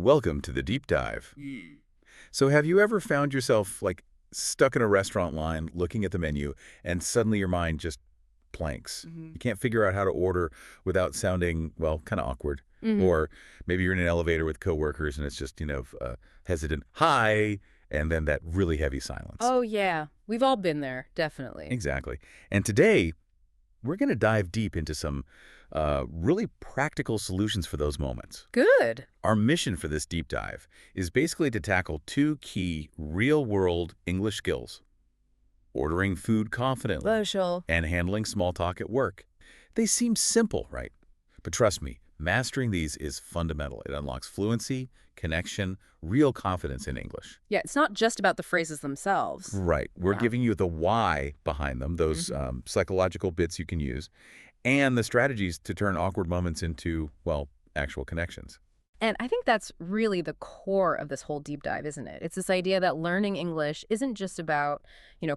Welcome to the deep dive. So have you ever found yourself stuck in a restaurant line looking at the menu and suddenly your mind just blanks? Hmm. You can't figure out how to order without sounding, well, kind of awkward. Hmm. Or maybe you're in an elevator with coworkers and it's just, hesitant, hi, and then that really heavy silence. Oh, yeah. We've all been there, definitely. Exactly. And today, we're going to dive deep into some really practical solutions for those moments. Good. Our mission for this deep dive is basically to tackle two key real-world English skills: ordering food confidently Social. and handling small talk at work. They seem simple, right? But trust me, mastering these is fundamental. It unlocks fluency, connection, real confidence in English. Yeah, it's not just about the phrases themselves. Right. We're Yeah. giving you the why behind them, those psychological bits you can use, and the strategies to turn awkward moments into, well, actual connections. And I think that's really the core of this whole deep dive, isn't it? It's this idea that learning English isn't just about,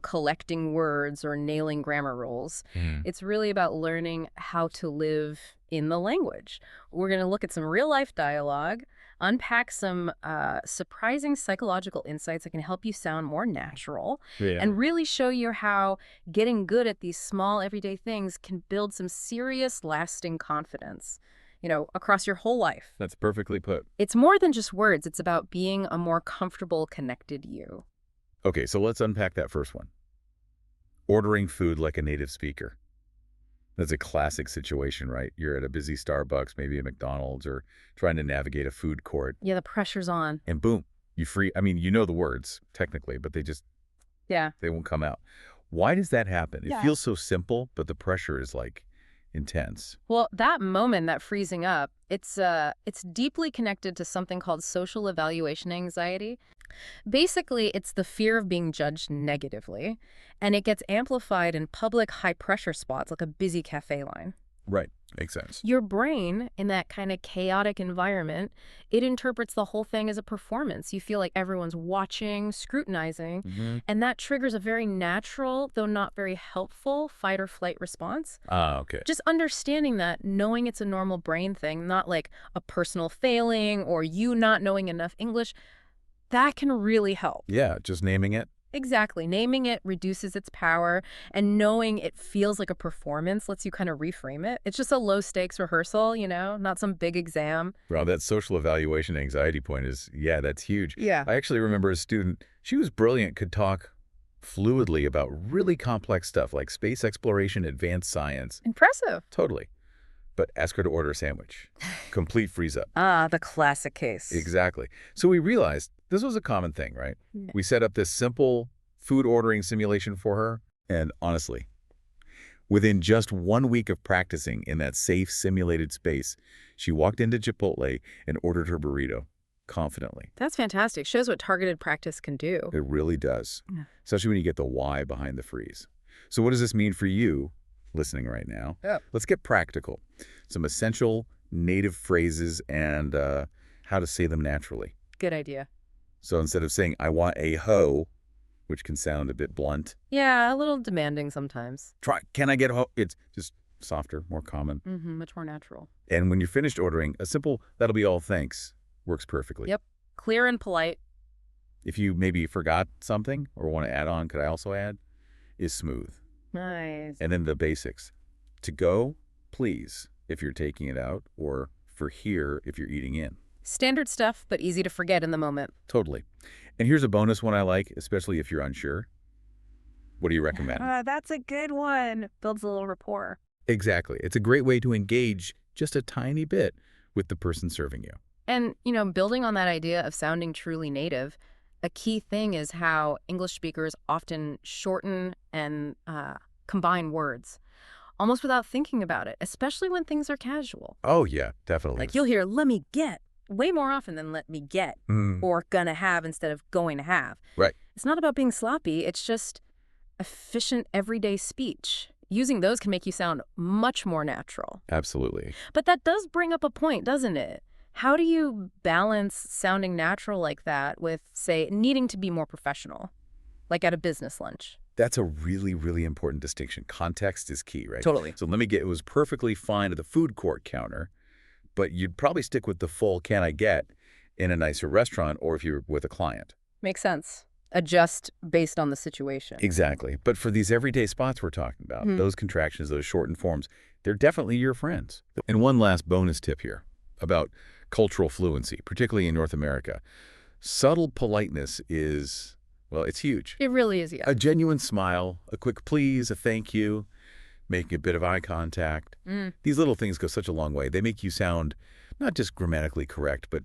collecting words or nailing grammar rules. It's really about learning how to live in the language. We're going to look at some real-life dialogue, unpack some surprising psychological insights that can help you sound more natural, Yeah. and really show you how getting good at these small everyday things can build some serious lasting confidence, across your whole life. That's perfectly put. It's more than just words. It's about being a more comfortable, connected you. Okay, so let's unpack that first one. Ordering food like a native speaker. That's a classic situation, right? You're at a busy Starbucks, maybe a McDonald's, or trying to navigate a food court, Yeah, the pressure's on. and boom, you know the words, technically, but Yeah. they won't come out. Why does that happen? It Yeah. feels so simple, but the pressure is, intense. Well, that moment, that freezing up, it's deeply connected to something called social evaluation anxiety. Basically, it's the fear of being judged negatively, and it gets amplified in public high-pressure spots like a busy cafe line. Right. Makes sense. Your brain, in that kind of chaotic environment, it interprets the whole thing as a performance. You feel like everyone's watching, scrutinizing, and that triggers a very natural, though not very helpful, fight or flight response. Ah, okay. Just understanding that, knowing it's a normal brain thing, not like a personal failing or you not knowing enough English, that can really help. Yeah, just naming it. Exactly. Naming it reduces its power, and knowing it feels like a performance lets you kind of reframe it. It's just a low-stakes rehearsal, not some big exam. Wow, that social evaluation anxiety point that's huge. Yeah. I actually remember a student, she was brilliant, could talk fluidly about really complex stuff like space exploration, advanced science. Impressive. Totally. But ask her to order a sandwich. Complete freeze up. Ah, the classic case. Exactly. So we realized this was a common thing, right? Yeah. We set up this simple food ordering simulation for her, and honestly, within just 1 week of practicing in that safe, simulated space, she walked into Chipotle and ordered her burrito confidently. That's fantastic. Shows what targeted practice can do. It really does, Yeah. especially when you get the why behind the freeze. So what does this mean for you listening right now? Yeah. Let's get practical. Some essential native phrases and how to say them naturally. Good idea. So instead of saying, I want a hoe, which can sound a bit blunt, Yeah, a little demanding sometimes. can I get a hoe? It's just softer, more common. Much more natural. And when you're finished ordering, a simple, that'll be all, thanks, works perfectly. Yep. Clear and polite. If you maybe forgot something or want to add on, could I also add, is smooth. Nice. And then the basics. To go, please, if you're taking it out, or for here if you're eating in. Standard stuff, but easy to forget in the moment. Totally. And here's a bonus one I like, especially if you're unsure. What do you recommend? That's a good one. Builds a little rapport. Exactly. It's a great way to engage just a tiny bit with the person serving you. And, building on that idea of sounding truly native, a key thing is how English speakers often shorten and combine words, almost without thinking about it, especially when things are casual. Oh, yeah, definitely. Like you'll hear, let me get, way more often than let me get, or gonna have instead of going to have. Right. It's not about being sloppy. It's just efficient everyday speech. Using those can make you sound much more natural. Absolutely. But that does bring up a point, doesn't it? How do you balance sounding natural like that with, say, needing to be more professional, like at a business lunch? That's a really, really important distinction. Context is key, right? Totally. So it was perfectly fine at the food court counter, but you'd probably stick with the full can I get in a nicer restaurant or if you're with a client. Makes sense. Adjust based on the situation. Exactly. But for these everyday spots we're talking about, Hmm. those contractions, those shortened forms, they're definitely your friends. And one last bonus tip here about cultural fluency, particularly in North America. Subtle politeness is, well, it's huge. It really is, yeah. A genuine smile, a quick please, a thank you, making a bit of eye contact. These little things go such a long way. They make you sound not just grammatically correct, but,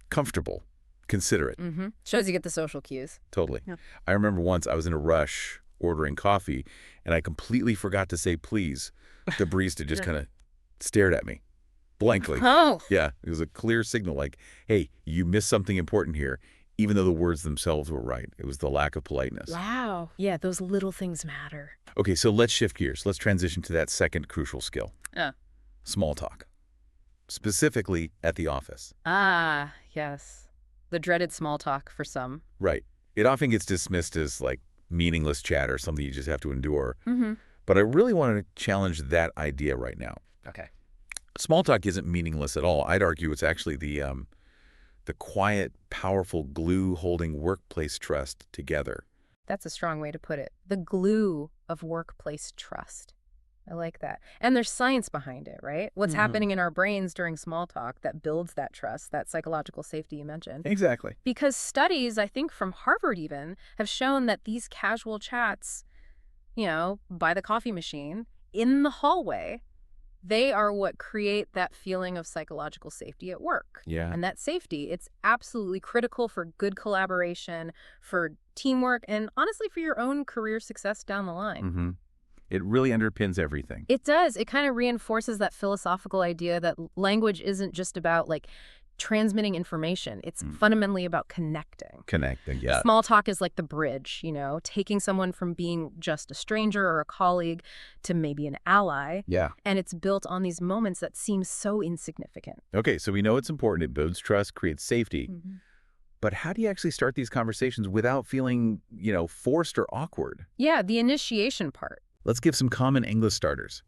comfortable, considerate. Shows you get the social cues. Totally. Yeah. I remember once I was in a rush ordering coffee, and I completely forgot to say please. The barista just kind of stared at me blankly. Oh. Yeah, it was a clear signal like, hey, you missed something important here, even though the words themselves were right. It was the lack of politeness. Wow. Yeah, those little things matter. Okay, so let's shift gears. Let's transition to that second crucial skill. Small talk. Specifically at the office. Ah, yes. The dreaded small talk for some. Right. It often gets dismissed as like meaningless chat or something you just have to endure. Mm-hmm. But I really want to challenge that idea right now. Okay. Small talk isn't meaningless at all. I'd argue it's actually the quiet, powerful glue holding workplace trust together. That's a strong way to put it. The glue of workplace trust. I like that. And there's science behind it, right? What's happening in our brains during small talk that builds that trust, that psychological safety you mentioned. Exactly. Because studies, I think from Harvard even, have shown that these casual chats, by the coffee machine, in the hallway, they are what create that feeling of psychological safety at work. Yeah. And that safety, it's absolutely critical for good collaboration, for teamwork, and honestly for your own career success down the line. It really underpins everything. It does. It kind of reinforces that philosophical idea that language isn't just about transmitting information. It's fundamentally about connecting. Connecting, yeah. Small talk is like the bridge, taking someone from being just a stranger or a colleague to maybe an ally. Yeah. And it's built on these moments that seem so insignificant. Okay, so we know it's important. It builds trust, creates safety. But how do you actually start these conversations without feeling, forced or awkward? Yeah, the initiation part. Let's give some common English starters,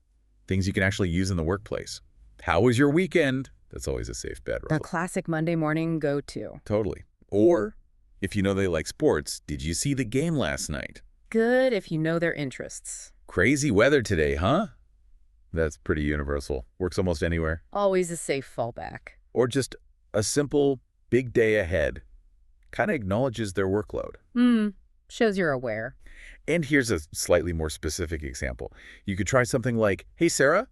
things you can actually use in the workplace. How was your weekend? That's always a safe bet, The right? classic Monday morning go-to. Totally. Or, if you know they like sports, did you see the game last night? Good if you know their interests. Crazy weather today, huh? That's pretty universal. Works almost anywhere. Always a safe fallback. Or just a simple, big day ahead. Kind of acknowledges their workload. Shows you're aware. And here's a slightly more specific example. You could try something like, hey, Sarah,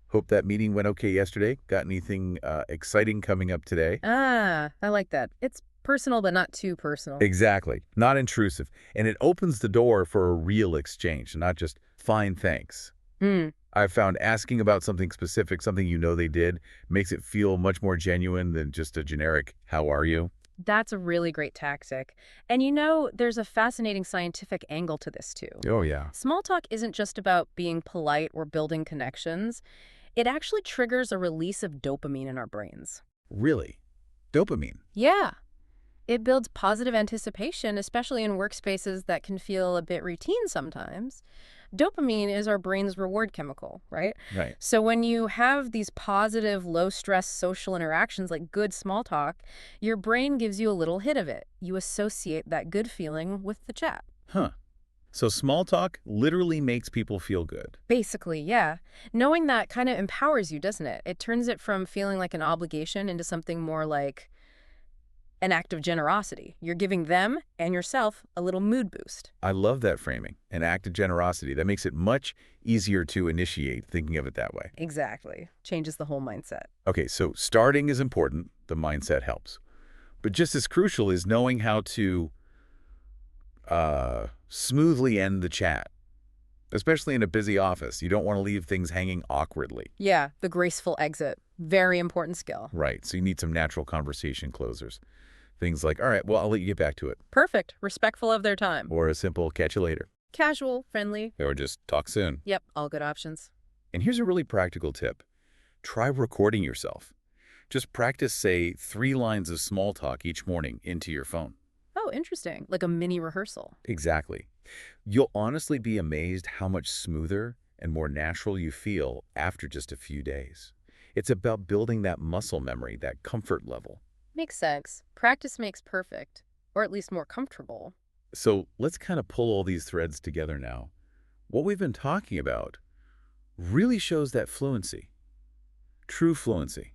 hope that meeting went okay yesterday. Got anything exciting coming up today? Ah, I like that. It's personal, but not too personal. Exactly. Not intrusive. And it opens the door for a real exchange, not just fine, thanks. I've found asking about something specific, something they did, makes it feel much more genuine than just a generic, how are you? That's a really great tactic. And there's a fascinating scientific angle to this too. Oh, yeah. Small talk isn't just about being polite or building connections. It actually triggers a release of dopamine in our brains. Really? Dopamine? Yeah. It builds positive anticipation, especially in workspaces that can feel a bit routine sometimes. Dopamine is our brain's reward chemical, right? Right. So when you have these positive, low-stress social interactions like good small talk, your brain gives you a little hit of it. You associate that good feeling with the chat. Huh. So small talk literally makes people feel good. Basically, yeah. Knowing that kind of empowers you, doesn't it? It turns it from feeling like an obligation into something more like an act of generosity. You're giving them and yourself a little mood boost. I love that framing, an act of generosity. That makes it much easier to initiate thinking of it that way. Exactly. Changes the whole mindset. Okay, so starting is important. The mindset helps. But just as crucial is knowing how to smoothly end the chat, especially in a busy office. You don't want to leave things hanging awkwardly. Yeah, the graceful exit. Very important skill. Right, so you need some natural conversation closers. Things like, all right, well, I'll let you get back to it. Perfect. Respectful of their time. Or a simple catch you later. Casual, friendly. Or just talk soon. Yep, all good options. And here's a really practical tip. Try recording yourself. Just practice, say, 3 lines of small talk each morning into your phone. Oh, interesting. Like a mini rehearsal. Exactly. You'll honestly be amazed how much smoother and more natural you feel after just a few days. It's about building that muscle memory, that comfort level. Makes sense. Practice makes perfect, or at least more comfortable. So let's kind of pull all these threads together now. What we've been talking about really shows that fluency, true fluency.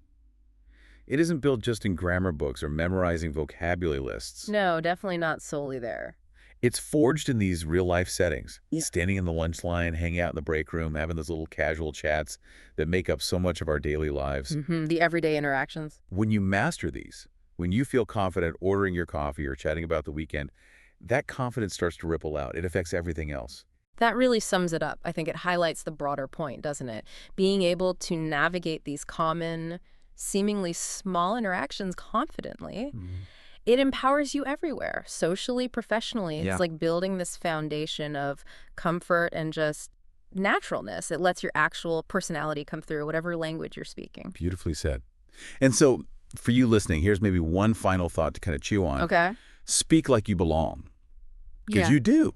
It isn't built just in grammar books or memorizing vocabulary lists. No, definitely not solely there. It's forged in these real-life settings, Yeah. standing in the lunch line, hanging out in the break room, having those little casual chats that make up so much of our daily lives. The everyday interactions. When you master these, when you feel confident ordering your coffee or chatting about the weekend, that confidence starts to ripple out. It affects everything else. That really sums it up. I think it highlights the broader point, doesn't it? Being able to navigate these common, seemingly small interactions confidently, it empowers you everywhere, socially, professionally. Yeah. It's like building this foundation of comfort and just naturalness. It lets your actual personality come through, whatever language you're speaking. Beautifully said. And so, for you listening, here's maybe one final thought to kind of chew on. Okay. Speak like you belong. Because Yeah. you do.